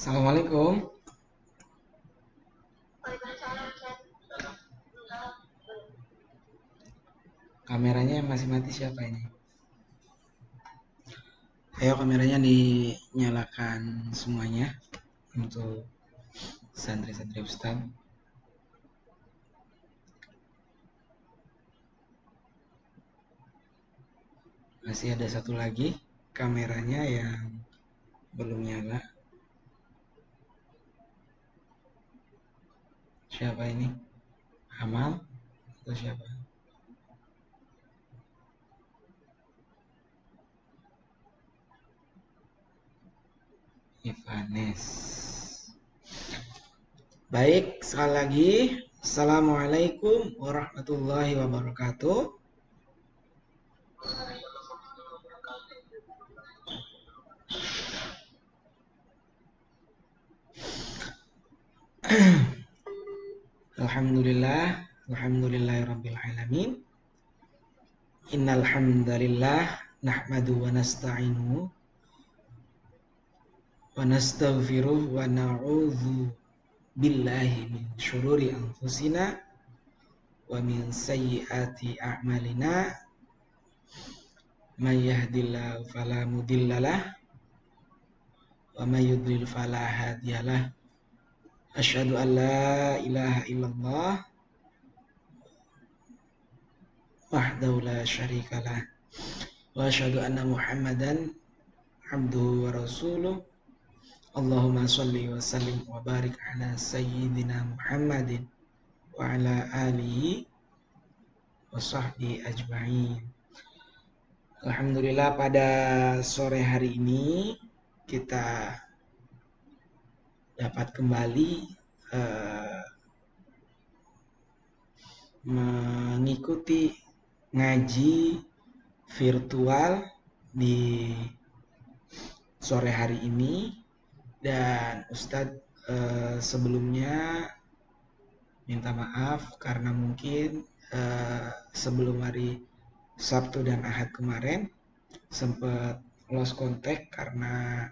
Assalamualaikum. Kameranya masih mati siapa ini? Ayo kameranya dinyalakan semuanya untuk santri-santri Ustaz. Masih ada satu lagi kameranya yang belum nyala. Siapa ini? Amal atau siapa? Ivanes. Baik, sekali lagi. Assalamualaikum warahmatullahi wabarakatuh. Alhamdulillah, alhamdulillahirabbil alamin. Innal hamdalillah nahmadu wa nasta'inuhu wa nastaghfiruh wa na'udzu billahi min syururi anfusina wa min sayyiati a'malina may yahdihillahu fala mudhillalah wa may yudlil fala hadiyalah asyhadu an la ilaha illallah wahdahu la syarikalah wa asyhadu anna muhammadan abduhu wa rasuluh. Allahumma sholli wa sallim wa barik ala sayyidina Muhammadin wa ala alihi wa sahbihi ajma'in. Alhamdulillah pada sore hari ini kita dapat kembali mengikuti ngaji virtual di sore hari ini. Dan Ustadz sebelumnya minta maaf karena mungkin sebelum hari Sabtu dan Ahad kemarin sempat lost contact karena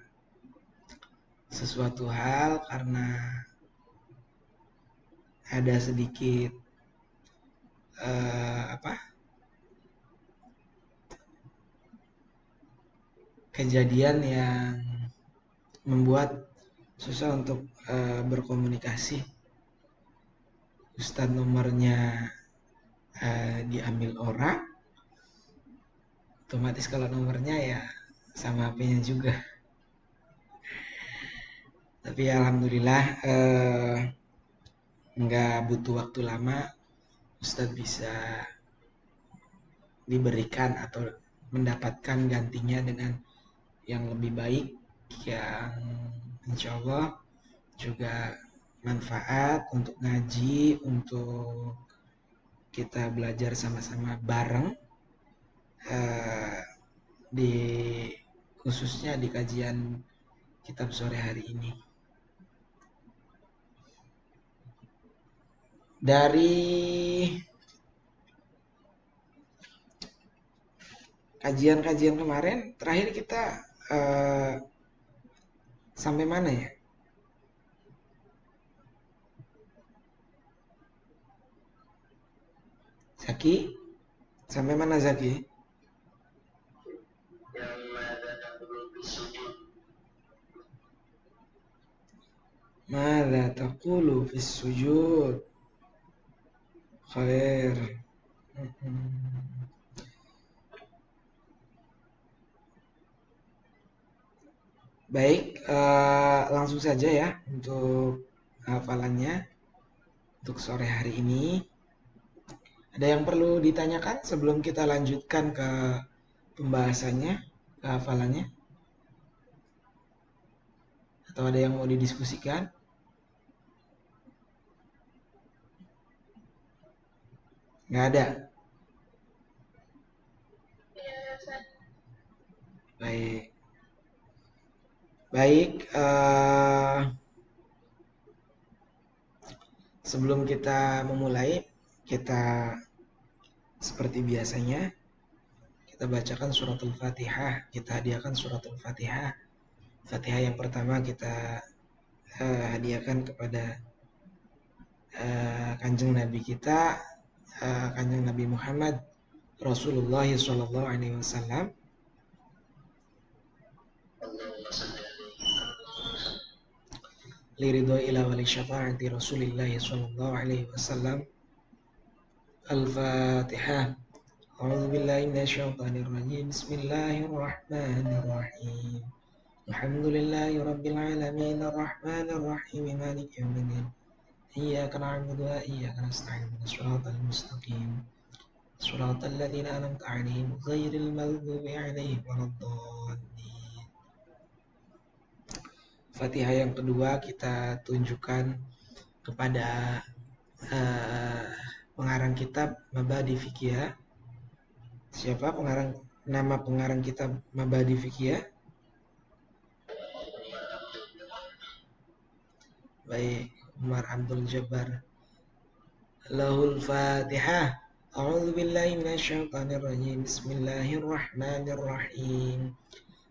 sesuatu hal, karena ada sedikit kejadian yang membuat susah untuk berkomunikasi. Ustadz nomornya diambil orang, otomatis kalau nomornya ya sama HP-nya juga. Tapi alhamdulillah nggak butuh waktu lama Ustadz bisa diberikan atau mendapatkan gantinya dengan yang lebih baik, yang insya Allah juga manfaat untuk ngaji, untuk kita belajar sama-sama bareng di khususnya di kajian kitab sore hari ini. Dari kajian-kajian kemarin terakhir kita sampai mana ya? Zaki? Sampai mana Zaki? Mada taqulu fis sujud? Khair. Baik, langsung saja ya untuk hafalannya untuk sore hari ini. Ada yang perlu ditanyakan sebelum kita lanjutkan ke pembahasannya, ke hafalannya? Atau ada yang mau didiskusikan? Nggak ada? Baik. Baik, sebelum kita memulai, kita seperti biasanya kita bacakan suratul Fatihah, kita hadiahkan suratul Fatihah. Fatihah yang pertama kita hadiahkan kepada kanjeng Nabi kita, kanjeng Nabi Muhammad Rasulullah Sallallahu Alaihi Wasallam, liridho ila wali syafaati Rasulillah Sallallahu Alaihi Wasallam. Al-Fatihah. A'udzu billahi minasyaitonir rajim. Bismillahirrahmanirrahim. Alhamdulillahi rabbil alamin arrahmanir rahim maliki yaumiddin. Iyyaka na'budu wa iyyaka nasta'in shiratal mustaqim shiratal ladzina an'amta 'alaihim ghairil maghdubi 'alaihim waladdallin. Fatihah yang kedua kita tunjukkan kepada pengarang kitab Mabadi Fiqhiyah. Siapa nama pengarang kitab Mabadi Fiqhiyah? Baik, Umar Abdul Jabbar. Lahul Fatihah. A'udzu billahi minasyaitonir rajim. Bismillahirrahmanirrahim.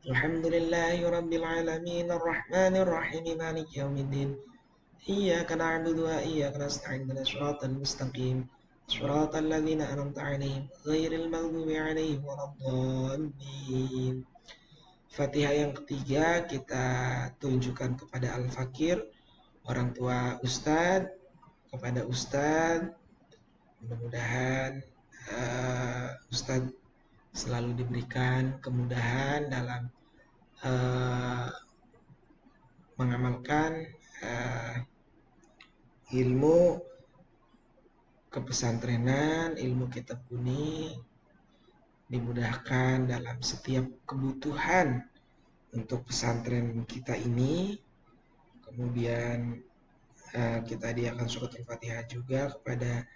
Alhamdulillahi rabbil alamin arrahmanir rahim maliki yaumiddin. Iyyaka na'budu wa iyyaka nasta'in shiratal mustaqim shiratal ladzina an'amta 'alaihim ghairil maghdubi 'alaihim waladdallin. Fatihah yang ketiga kita tunjukkan kepada al-fakir, orang tua Ustadz, kepada Ustadz. Mudah-mudahan Ustadz selalu diberikan kemudahan dalam mengamalkan ilmu kepesantrenan, ilmu kitab kuning, dimudahkan dalam setiap kebutuhan untuk pesantren kita ini. Kemudian kita hadiahkan surat Al-Fatihah juga kepada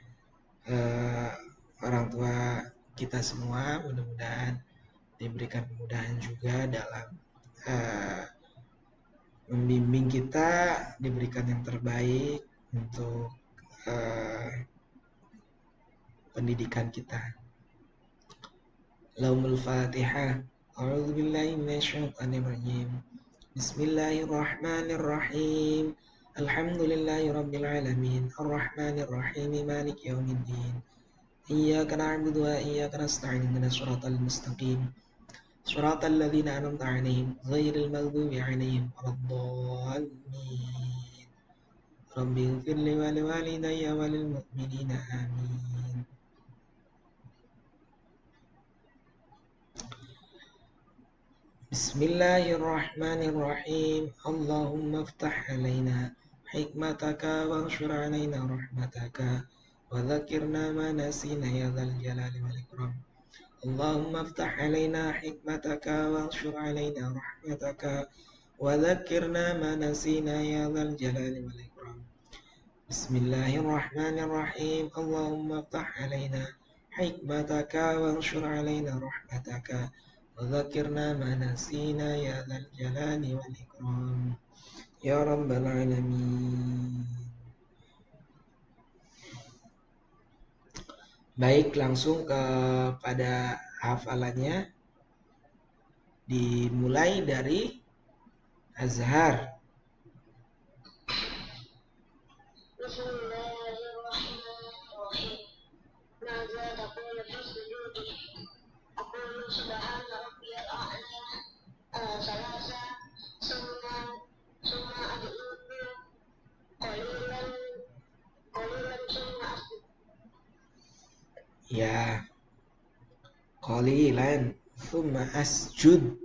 orang tua kita semua. Mudah-mudahan diberikan kemudahan juga dalam membimbing kita, diberikan yang terbaik untuk pendidikan kita. Lahumul Fatihah. A'udzu billahi minasyaitonir rajim. Bismillahirrahmanirrahim. Alhamdulillahi rabbil alamin arrahmanir rahim maliki yaumiddin. Iyyaka na'budu wa iyyaka nasta'in shiratal mustaqim shiratal ladzina an'amta 'alaihim ghairil maghdubi 'alaihim waladdallin. Rabbi ighfirli wa liwalidayya wa lil mu'minina amin. Bismillahirrahmanirrahim. Allahumma iftah 'alaina hikmataka wanshur 'alaina rahmataka wa dzakirna ma nasina ya dzal jalali wal ikram. Allahumma iftah 'alaina hikmataka wanshur 'alaina rahmataka wa dzakirna ma nasina ya dzal jalali wal ikram. Bismillahirrahmanirrahim. Allahumma iftah 'alaina hikmataka wanshur 'alaina rahmataka wa dzakirna ma nasina ya dzal jalali wal ikram. Ya rabbal alamin. Baik, langsung kepada hafalannya. Dimulai dari Azhar. Bismillahirrahmanirrahim. Maza taqulu fi sujudi. Aqulu subhana rabbiyal a'la salasa summa ad'uhu qalilan summa asjud. Ya, qalilan summa asjud.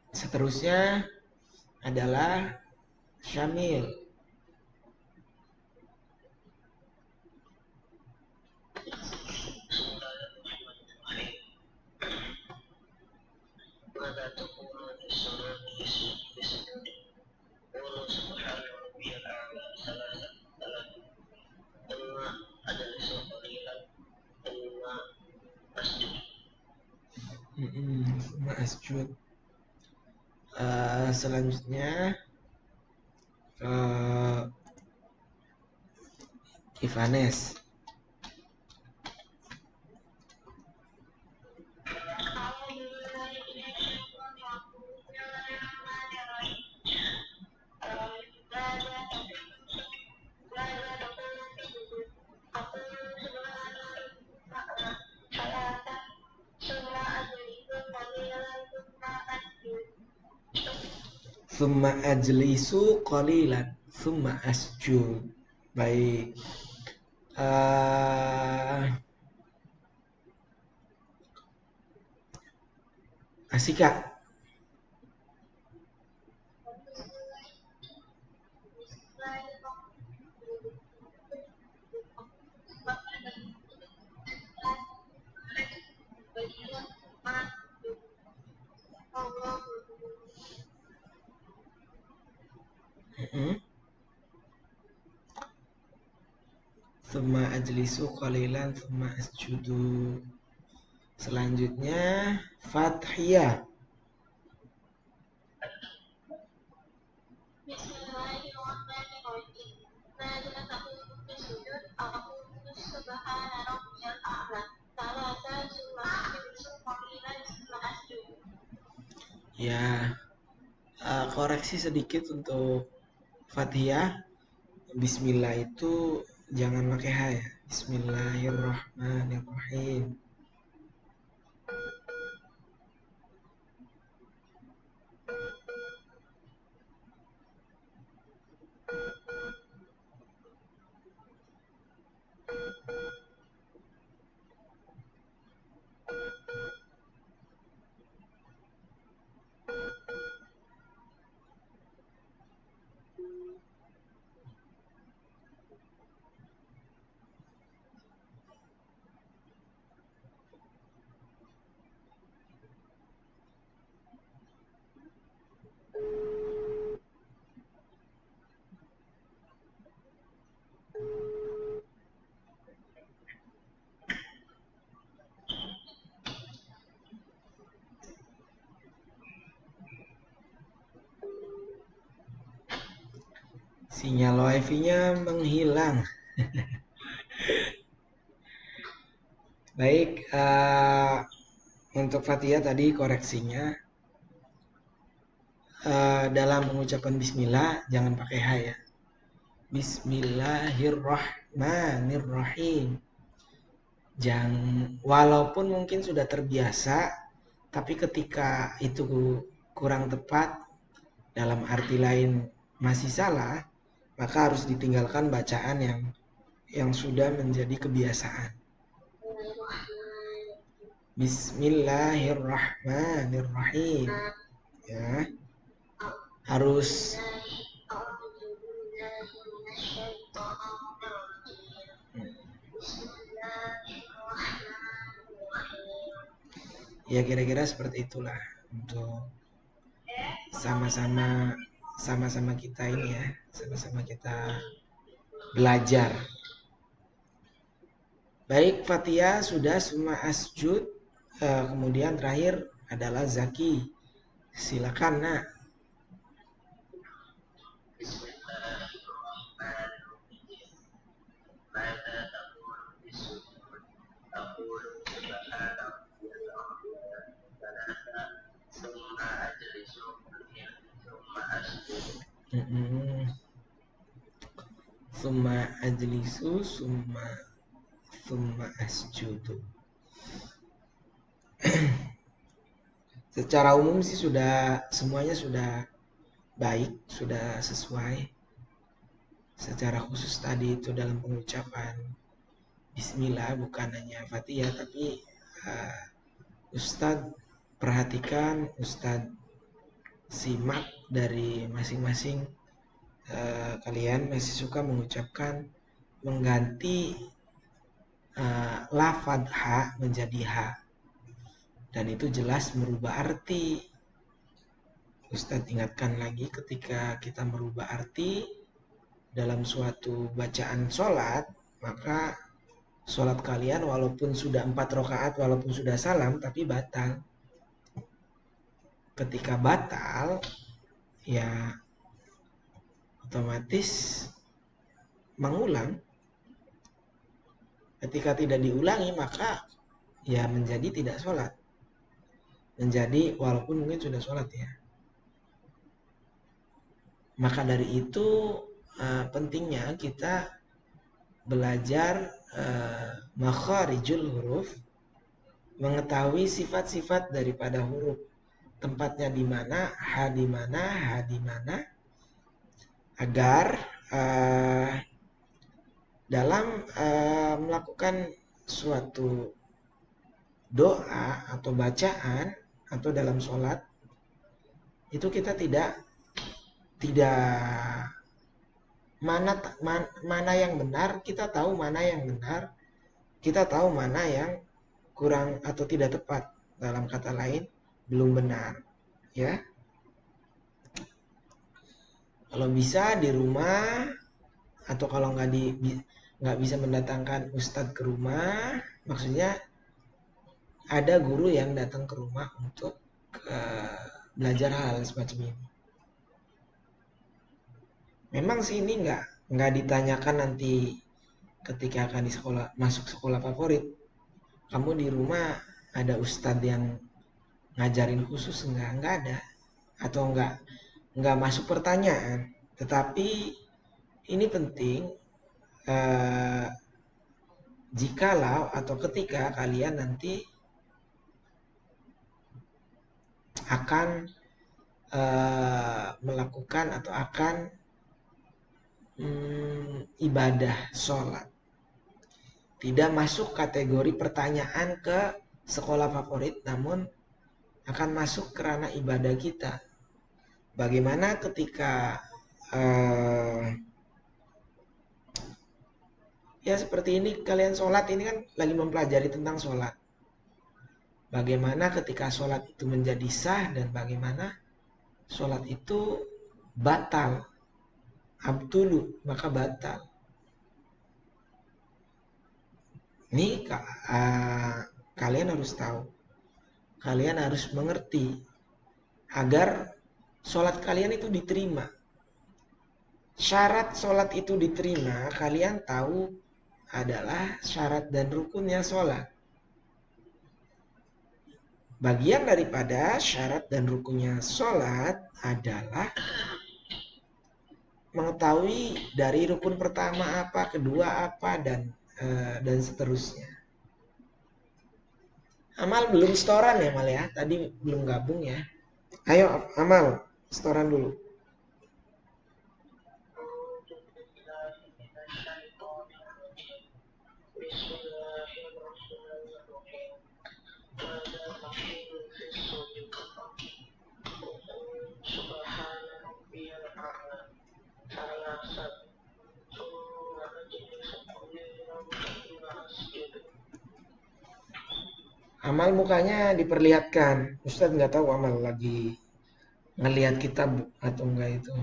Seterusnya adalah Syamil. Maza taqulu fi sujudi. Aqulu subhana rabbiyal a'la salasa summa ad'uhu qalilan summa asjud. Summa asjud. Selanjutnya Ivanes. Thumma ajlisu qalilan, thumma asjud. Baik. Asika. Thumma ajlisu qalilan, thumma asjudu. Selanjutnya Fathiyah. Ya, koreksi sedikit untuk Fathiyah. Bismillah itu jangan pakai H ya. Bismillahirrahmanirrahim. Sinyal wifi-nya menghilang. Baik, untuk Fathiyah tadi koreksinya dalam mengucapkan Bismillah jangan pakai H ya. Bismillahirrahmanirrahim. Walaupun mungkin sudah terbiasa, tapi ketika itu kurang tepat, dalam arti lain masih salah, maka harus ditinggalkan bacaan yang sudah menjadi kebiasaan. Bismillahirrahmanirrahim. Ya. Harus ya kira-kira seperti itulah untuk sama-sama kita ini ya, sama-sama kita belajar. Baik, Fathiyah sudah, Summa asjud. Kemudian terakhir adalah Zaki. Silakan, Nak. Summa ajlisu, summa asjudu. Secara umum sih semuanya sudah baik, sudah sesuai. Secara khusus tadi itu dalam pengucapan Bismillah, bukan hanya Fathiyah, tapi Ustadz perhatikan, Ustadz simak dari masing-masing kalian masih suka mengucapkan mengganti lafadz ha menjadi ha, dan itu jelas merubah arti. Ustadz ingatkan lagi, ketika kita merubah arti dalam suatu bacaan sholat, maka sholat kalian walaupun sudah 4 rakaat, walaupun sudah salam, tapi batal. Ketika batal, ya otomatis mengulang. Ketika tidak diulangi, maka ya menjadi tidak sholat. Menjadi walaupun mungkin sudah sholat ya. Maka dari itu pentingnya kita belajar makharijul huruf, mengetahui sifat-sifat daripada huruf tempatnya di mana, H di mana, H di mana, agar dalam melakukan suatu doa atau bacaan atau dalam sholat itu kita tidak mana yang benar, kita tahu mana yang benar, kita tahu mana yang kurang atau tidak tepat, dalam kata lain belum benar, ya. Kalau bisa di rumah, atau kalau nggak bisa mendatangkan ustadz ke rumah, maksudnya ada guru yang datang ke rumah untuk belajar hal semacam ini. Memang sih ini nggak ditanyakan nanti ketika akan masuk sekolah favorit. Kamu di rumah ada ustadz yang ngajarin khusus, nggak ada, atau nggak masuk pertanyaan. Tetapi ini penting jikalau atau ketika kalian nanti akan melakukan atau akan ibadah sholat. Tidak masuk kategori pertanyaan ke sekolah favorit, namun akan masuk ke ranah ibadah kita. Bagaimana ketika ya seperti ini kalian sholat, ini kan lagi mempelajari tentang sholat. Bagaimana ketika sholat itu menjadi sah dan bagaimana sholat itu batal, abtulu, maka batal. Ini kalian harus tahu, kalian harus mengerti agar sholat kalian itu diterima. Syarat sholat itu diterima, kalian tahu adalah syarat dan rukunnya sholat. Bagian daripada syarat dan rukunnya sholat adalah mengetahui dari rukun pertama apa, kedua apa, dan seterusnya. Amal belum setoran ya, Mal ya? Tadi belum gabung ya. Ayo Amal, setoran dulu. Amal mukanya diperlihatkan. Ustadz nggak tahu Amal lagi ngelihat kitab atau enggak itu.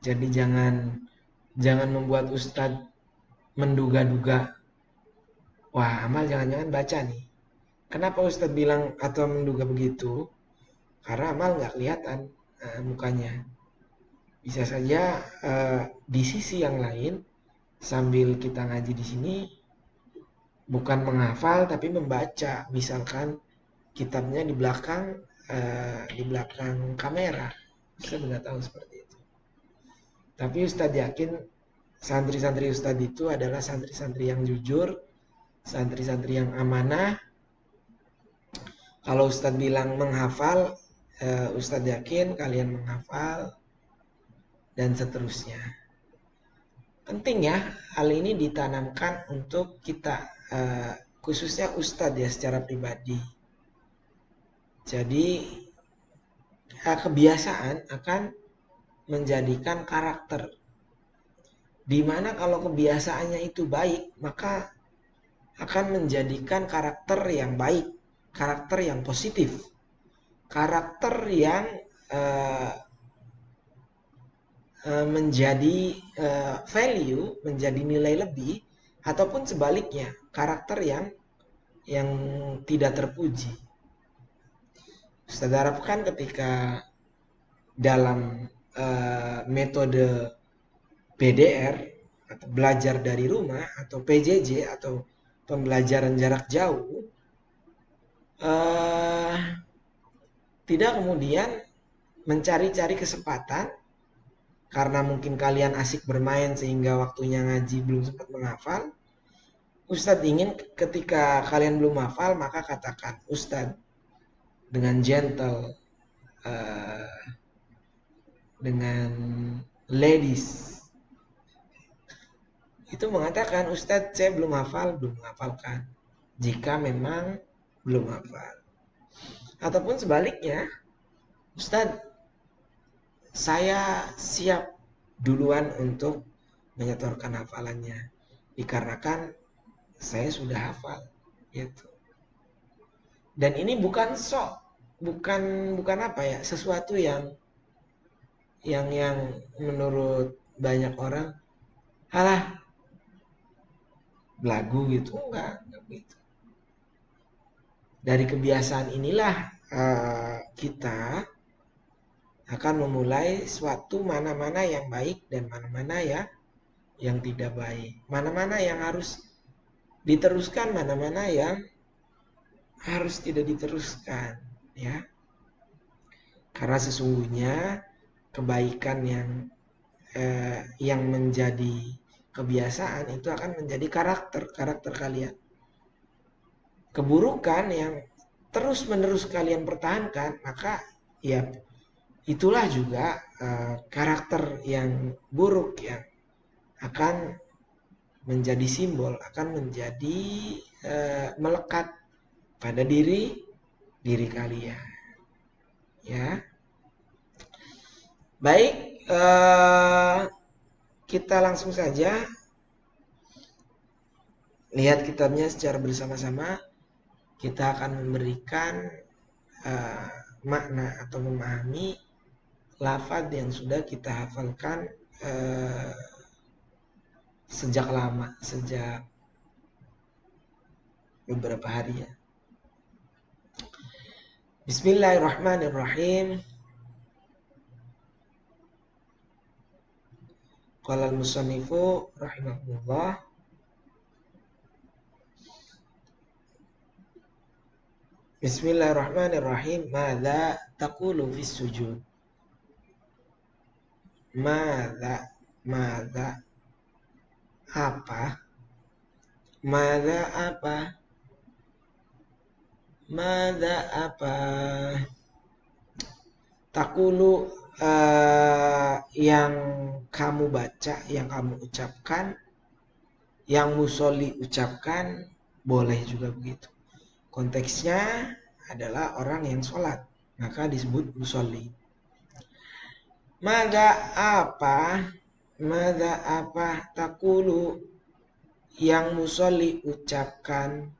Jadi jangan membuat Ustadz menduga-duga. Wah, Amal jangan-jangan baca nih. Kenapa Ustadz bilang atau menduga begitu? Karena Amal nggak kelihatan mukanya. Bisa saja di sisi yang lain sambil kita ngaji di sini bukan menghafal tapi membaca, misalkan kitabnya di belakang kamera. Ustadz nggak tahu seperti itu. Tapi Ustadz yakin santri-santri Ustadz itu adalah santri-santri yang jujur, santri-santri yang amanah. Kalau Ustadz bilang menghafal, Ustadz yakin kalian menghafal dan seterusnya. Penting ya, hal ini ditanamkan untuk kita, khususnya Ustadz ya secara pribadi. Jadi kebiasaan akan menjadikan karakter. Dimana kalau kebiasaannya itu baik, maka akan menjadikan karakter yang baik, karakter yang positif, karakter yang menjadi value, menjadi nilai lebih, ataupun sebaliknya, karakter yang tidak terpuji. Ustadz harapkan ketika dalam metode PDR atau belajar dari rumah atau PJJ atau pembelajaran jarak jauh, tidak kemudian mencari-cari kesempatan karena mungkin kalian asik bermain sehingga waktunya ngaji belum sempat menghafal. Ustadz ingin ketika kalian belum hafal maka katakan, Ustadz dengan gentle, dengan ladies, itu mengatakan, Ustadz saya belum menghafalkan. Jika memang belum hafal. Ataupun sebaliknya, Ustadz saya siap duluan untuk menyetorkan hafalannya, dikarenakan saya sudah hafal, gitu. Dan ini bukan sesuatu yang menurut banyak orang, alah, belagu gitu, enggak begitu. Dari kebiasaan inilah kita akan memulai suatu mana-mana yang baik dan mana-mana yang tidak baik. Mana-mana yang harus diteruskan, mana-mana yang harus tidak diteruskan, ya. Karena sesungguhnya kebaikan yang menjadi kebiasaan itu akan menjadi karakter kalian. Keburukan yang terus-menerus kalian pertahankan, maka ya itulah juga karakter yang buruk yang akan menjadi simbol, akan menjadi melekat pada diri kalian. Ya. Baik, kita langsung saja lihat kitabnya secara bersama-sama. Kita akan memberikan makna atau memahami lafaz yang sudah kita hafalkan sejak lama, sejak beberapa hari ya. Bismillahirrahmanirrahim. Qala al-musannifu rahimahullah, Bismillahirrahmanirrahim. Madza taqulu fis sujud? Madza apa? Madza apa? Taqulu yang kamu baca, yang kamu ucapkan, yang musolli ucapkan, boleh juga begitu. Konteksnya adalah orang yang sholat, maka disebut musolli. Madza apa taqulu yang musolli ucapkan.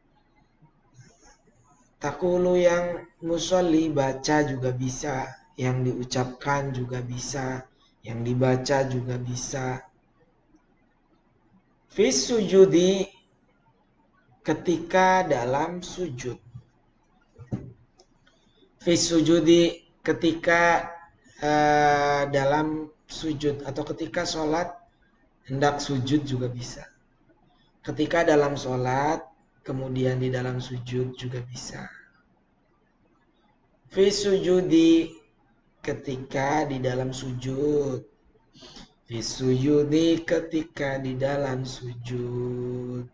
Taqulu yang musolli baca juga bisa, yang diucapkan juga bisa, yang dibaca juga bisa. Fis sujudi, ketika dalam sujud. Fis sujudi, ketika dalam sujud, atau ketika sholat hendak sujud juga bisa. Ketika dalam sholat, kemudian di dalam sujud juga bisa. Fi sujudi, ketika di dalam sujud. Fi sujudi, ketika di dalam sujud.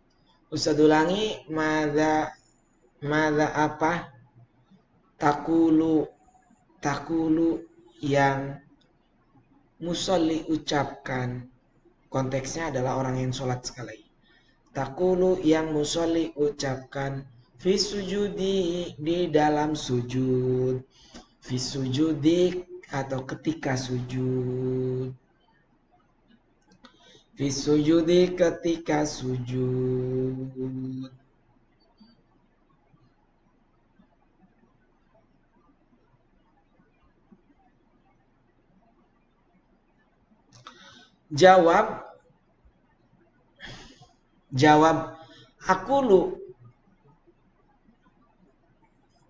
Ustaz ulangi, madza apa? Taqulu yang musolli ucapkan. Konteksnya adalah orang yang sholat sekali. Taqulu yang musolli ucapkan. Fi sujudi, di dalam sujud. Fi sujudi, atau ketika sujud. Fi sujudi, ketika sujud. Jawab aqulu,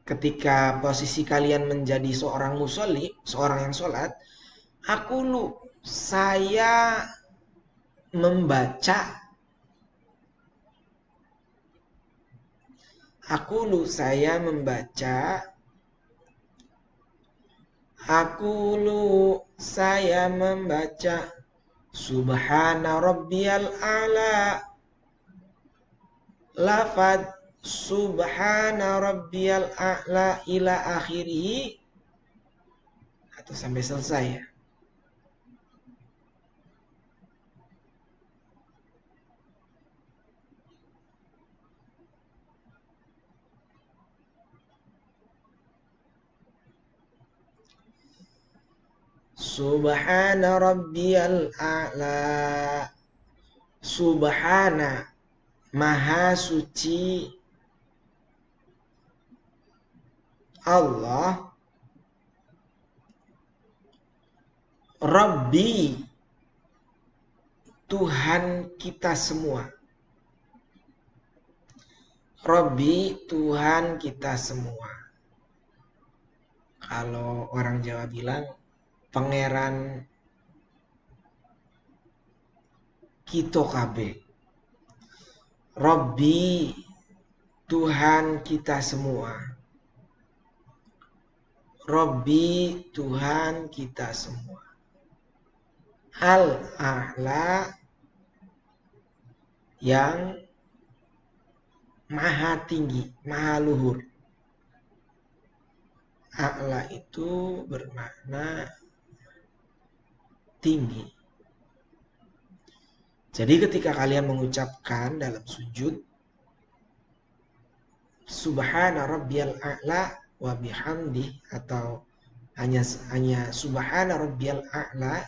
ketika posisi kalian menjadi seorang musolli, seorang yang sholat. Aqulu, saya membaca. Aqulu, saya membaca. Aqulu, saya membaca. Subhana rabbiyal a'la. Subhana rabbiyal a'la ila akhirih atau sampai selesai ya. Subhana rabbiyal a'la. Subhana, maha suci Allah, Rabbi, Tuhan kita semua. Rabbi, Tuhan kita semua. Kalau orang Jawa bilang pangeran kita kabeh. Rabbi, Tuhan kita semua. Rabbi, Tuhan kita semua. Al-A'la, yang maha tinggi, maha luhur. A'la itu bermakna tinggi. Jadi ketika kalian mengucapkan dalam sujud Subhana rabbiyal a'la wa bihamdi, atau hanya Subhana rabbiyal a'la,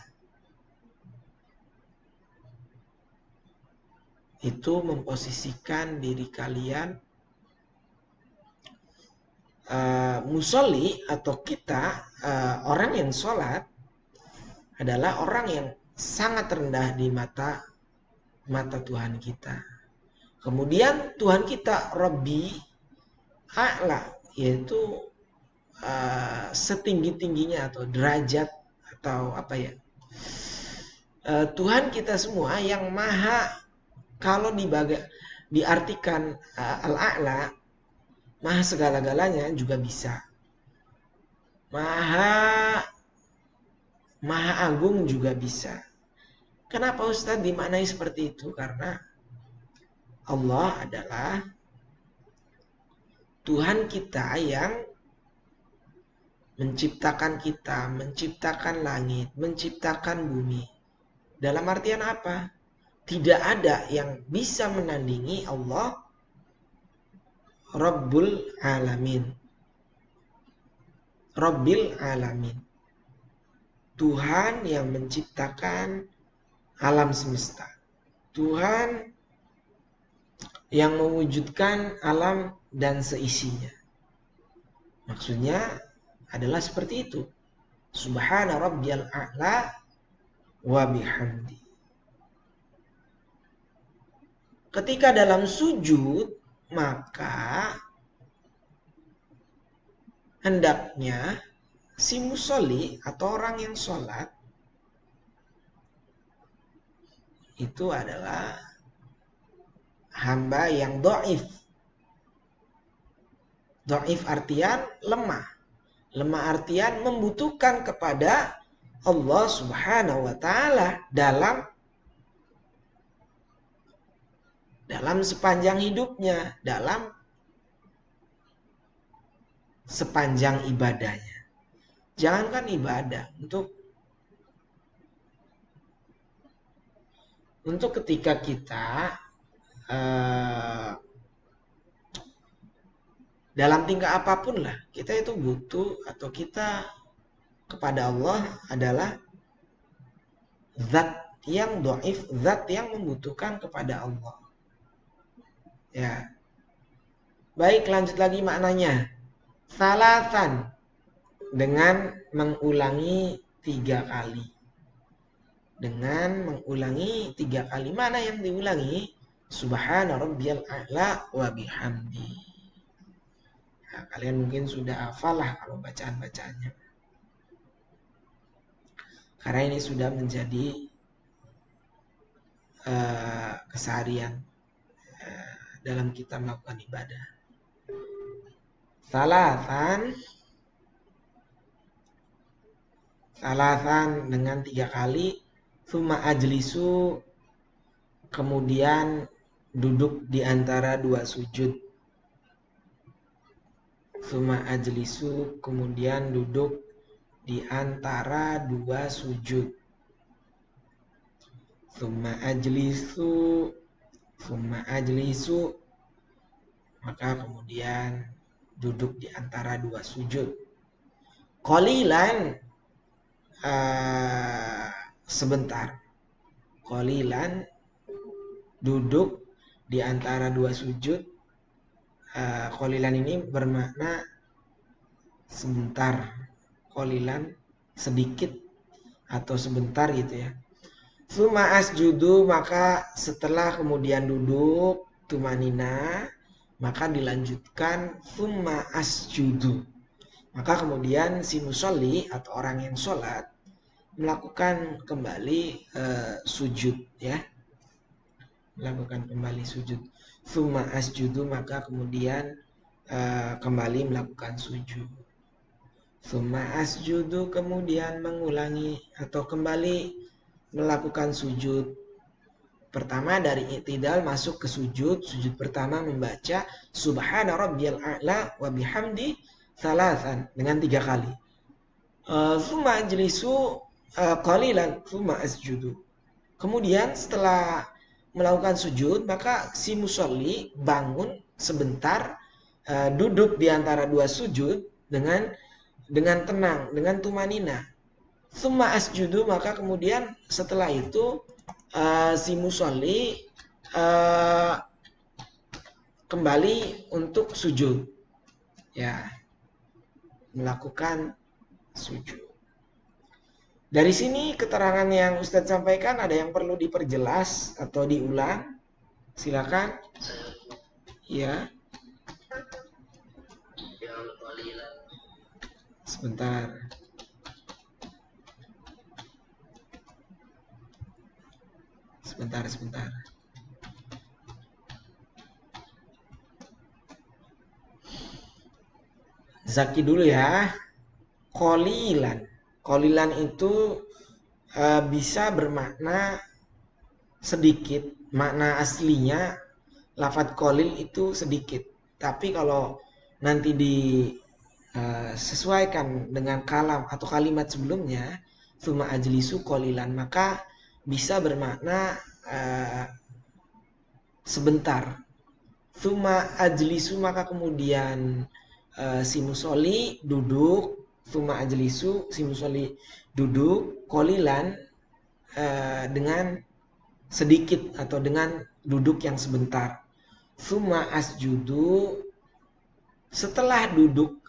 itu memposisikan diri kalian, musolli atau kita, orang yang sholat adalah orang yang sangat rendah di mata Tuhan kita. Kemudian Tuhan kita Rabbi A'la, yaitu setinggi-tingginya atau derajat atau apa ya, Tuhan kita semua yang maha, kalau diartikan Al-A'la, maha segala-galanya juga bisa. Maha agung juga bisa. Kenapa Ustadz dimaknai seperti itu? Karena Allah adalah Tuhan kita yang menciptakan kita, menciptakan langit, menciptakan bumi. Dalam artian apa? Tidak ada yang bisa menandingi Allah Rabbul Alamin. Rabbil Alamin. Tuhan yang menciptakan alam semesta. Tuhan yang mewujudkan alam dan seisinya. Maksudnya adalah seperti itu. Subhana rabbiyal a'la wa bihamdi. Ketika dalam sujud, maka hendaknya si musolli atau orang yang sholat itu adalah hamba yang dhaif. Dhaif artian lemah. Lemah artian membutuhkan kepada Allah Subhanahu wa taala dalam sepanjang hidupnya, dalam sepanjang ibadahnya. Jangankan ibadah, untuk ketika kita dalam tingkah apapun lah, kita itu butuh, atau kita kepada Allah adalah zat yang dhaif, zat yang membutuhkan kepada Allah. Ya. Baik, lanjut lagi maknanya. Salatan, dengan mengulangi 3 kali. Dengan mengulangi 3 kali. Mana yang diulangi? Subhana rabbiyal a'la wa bihamdi. Nah, kalian mungkin sudah hafal lah kalau bacaan-bacaannya. Karena ini sudah menjadi keseharian dalam kita melakukan ibadah. Salatan dengan 3 kali. Tsumma ajlisu, kemudian duduk di antara 2 sujud. Summa ajlisu, kemudian duduk di antara dua sujud. Summa ajlisu, summa ajlisu, maka kemudian duduk di antara dua sujud. Qalilan, sebentar. Qalilan, duduk di antara dua sujud. Qalilan ini bermakna sebentar. Qalilan, sedikit atau sebentar gitu ya. Summa asjudu, maka setelah kemudian duduk tumanina, maka dilanjutkan summa asjudu. Maka kemudian si musolli atau orang yang sholat melakukan kembali sujud ya. Melakukan kembali sujud. Summa asjudu, maka kemudian kembali melakukan sujud. Summa asjudu, kemudian mengulangi atau kembali melakukan sujud. Pertama dari i'tidal masuk ke sujud. Sujud pertama membaca Subhana rabbiyal a'la wa bihamdi salasan dengan 3 kali. Summa ajlisu qalilan summa asjudu. Kemudian setelah melakukan sujud, maka si musolli bangun sebentar, duduk di antara dua sujud dengan tenang, dengan tumanina. Summa asjudu, maka kemudian setelah itu si musolli kembali untuk sujud. Ya, melakukan sujud. Dari sini keterangan yang Ustadz sampaikan ada yang perlu diperjelas atau diulang? Silakan. Ya. Sebentar. Sebentar. Zaki dulu ya. Qalilan. Qalilan itu bisa bermakna sedikit. Makna aslinya lafadz qalil itu sedikit. Tapi kalau nanti disesuaikan dengan kalam atau kalimat sebelumnya, summa ajlisu qalilan, maka bisa bermakna sebentar. Summa ajlisu, maka kemudian si musolli duduk. Summa ajlisu, si musolli duduk. Qalilan, dengan sedikit atau dengan duduk yang sebentar. Summa asjudu, setelah duduk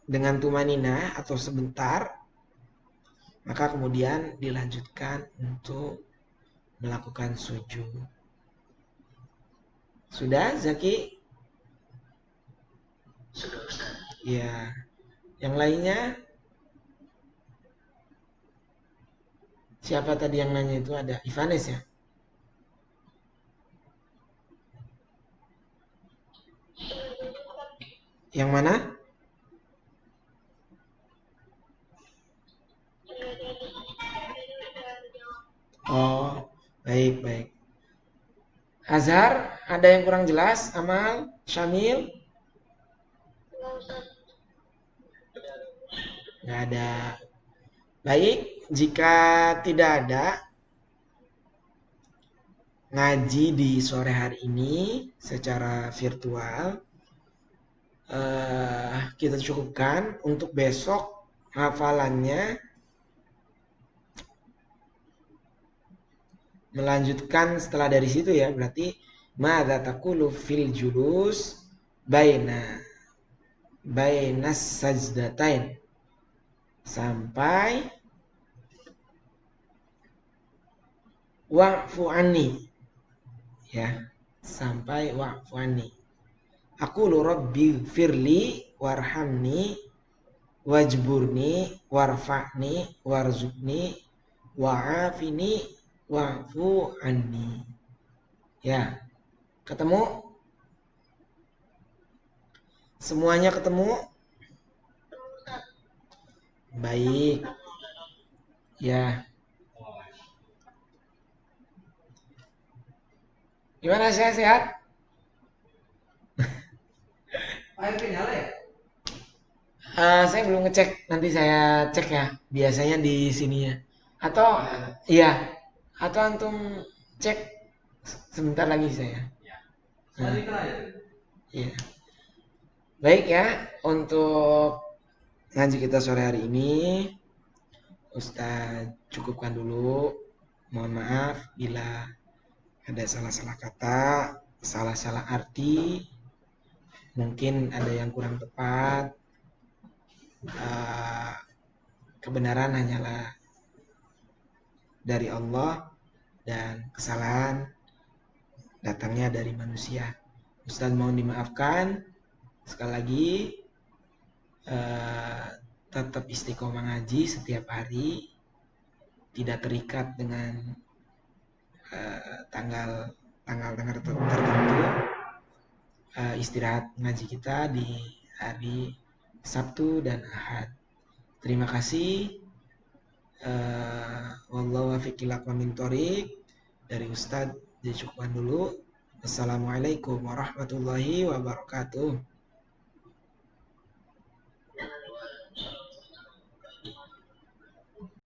dengan tumanina atau sebentar, maka kemudian dilanjutkan untuk melakukan sujud. Sudah, Zaki? Sudah, Ustaz. Ya. Yang lainnya? Siapa tadi yang nanya itu? Ada Ivanes ya? Yang mana? Oh, baik. Azhar, ada yang kurang jelas? Amal, Syamil? Nggak ada. Baik, jika tidak ada ngaji di sore hari ini secara virtual, kita cukupkan. Untuk besok hafalannya melanjutkan setelah dari situ ya, berarti madza taqulu fil julus bainas sajdatain sampai wa'fu anni ya, sampai wa'fu anni. Aqulu rabbi firli warhamni wajburni warfa'ni warzuqni wa'afini wa'fu anni. Ya, ketemu? Semuanya ketemu? Baik. Ya. Gimana, sehat? Saya belum ngecek, nanti saya cek ya. Biasanya di sini ya. Atau iya, atau antum cek sebentar lagi saya. Nah, iya. Baik ya, untuk ngaji kita sore hari ini Ustadz cukupkan dulu. Mohon maaf bila ada salah-salah kata, salah-salah arti, mungkin ada yang kurang tepat. Kebenaran hanyalah dari Allah dan kesalahan datangnya dari manusia. Ustadz mohon dimaafkan. Sekali lagi tetap istiqomah ngaji setiap hari, tidak terikat dengan tanggal-tanggal tertentu. Istirahat ngaji kita di hari Sabtu dan Ahad. Terima kasih. Wallahu wafiq ila aqwamit thoriq. Dari Ustadz dicukupkan dulu. Assalamualaikum warahmatullahi wabarakatuh.